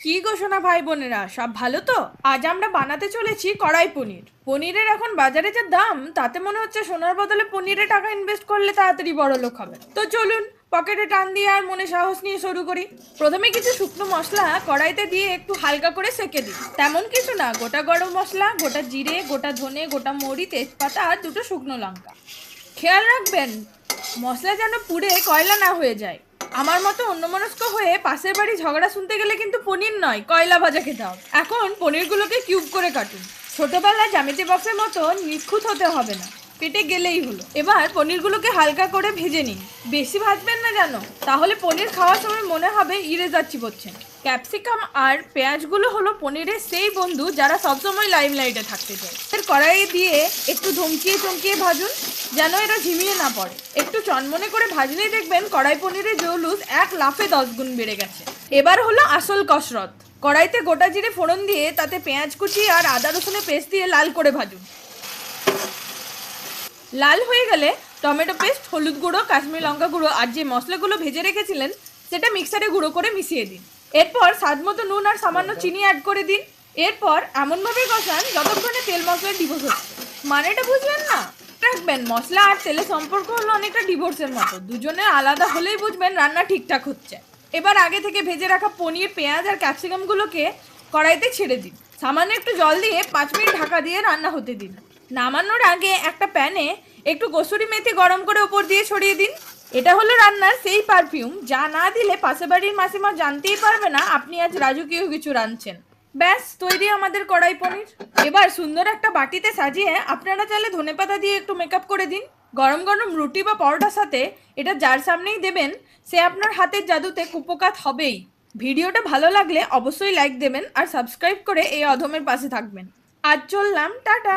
কি গো সোনা ভাই বোনেরা, সব ভালো তো? আজ আমরা বানাতে চলেছি কড়াই পনির। পনিরের এখন বাজারে যা দাম, তাতে মনে হচ্ছে সোনার বদলে পনিরে টাকা ইনভেস্ট করলে তাড়াতাড়ি বড় লোক হবে। তো চলুন পকেটে টান দিয়ে আর মনে সাহস নিয়ে শুরু করি। প্রথমে কিছু শুকনো মশলা কড়াইতে দিয়ে একটু হালকা করে সেকে দিই। তেমন কিছু না, গোটা গরম মশলা, গোটা জিরে, গোটা ধনে, গোটা মৌরি, তেজপাতা আর দুটো শুকনো লঙ্কা। খেয়াল রাখবেন মশলা যেন পুড়ে কয়লা না হয়ে যায়। আমার মতো অন্যমনস্ক হয়ে পাশের বাড়ি ঝগড়া শুনতে গেলে কিন্তু পনির নয়, কয়লা ভাজা খেতে হবে। এখন পনিরগুলোকে কিউব করে কাটুন। ছোটবেলায় জ্যামিতি বক্সের মতো নিখুঁত হতে হবে না, কেটে গেলেই হলো। এবার পনিরগুলোকে হালকা করে ভেজে নিন। বেশি ভাজবেন না জানো, তাহলে পনির খাওয়ার সময় মনে হবে ইরেজার চিবোচ্ছেন। ক্যাপসিকাম আর পেঁয়াজগুলো হলো পনিরের সেই বন্ধু যারা সবসময় লাইমলাইটে থাকতে চায়। এর কড়াইয়ে দিয়ে একটু ধমকিয়ে চমকিয়ে ভাজুন, যেন এরা ঝিমিয়ে না পড়ে। একটু চনমনে করে ভাজলেই দেখবেন কড়াই পনিরের জৌলুস এক লাফে 10 গুণ বেড়ে গেছে। এবার হলো আসল কসরত। কড়াইতে গোটা জিরে ফোড়ন দিয়ে তাতে পেঁয়াজ কুচি আর আদা রসুনের পেস্ট দিয়ে লাল করে ভাজুন। লাল হয়ে গেলে টমেটো পেস্ট, হলুদ গুঁড়ো, কাশ্মীরি লঙ্কা গুঁড়ো আর যে মশলাগুলো ভেজে রেখেছিলেন সেটা মিক্সারে গুঁড়ো করে মিশিয়ে দিন। এরপর স্বাদ মতো নুন আর সামান্য চিনি অ্যাড করে দিন। এরপর এমনভাবে কষান যতক্ষণে তেল মশলা ডিভোর্স হচ্ছে। মানেটা বুঝবেন না? রাখবেন মশলা আর তেলের সম্পর্ক হলো অনেকটা ডিভোর্সের মতো, দুজনের আলাদা হলেই বুঝবেন রান্না ঠিকঠাক হচ্ছে। এবার আগে থেকে ভেজে রাখা পনির, পেঁয়াজ আর ক্যাপসিকামগুলোকে কড়াইতে ছেড়ে দিন। সামান্য একটু জল দিয়ে 5 মিনিট ঢাকা দিয়ে রান্না হতে দিন। নামানোর আগে একটা প্যানে একটু কসুরি মেথি গরম করে ওপর দিয়ে ছড়িয়ে দিন। এটা হলো রান্নার সেই পারফিউম যা না দিলে পাশে বাড়ির মাসিমা জানতেই পারবে না আপনি আজ রাজকীয় কিছু রাঁধছেন। ব্যাস তৈরি আমাদের কড়াই পনির। এবার সুন্দর একটা বাটিতে সাজিয়ে আপনারা চাইলে ধনেপাতা দিয়ে একটু মেকআপ করে দিন। গরম গরম রুটি বা পরোটার সাথে এটা যার সামনেই দেবেন সে আপনার হাতের জাদুতে কুপোকাত হবেই। ভিডিওটা ভালো লাগলে অবশ্যই লাইক দেবেন আর সাবস্ক্রাইব করে এই অধমের পাশে থাকবেন। আজ চললাম, টাটা।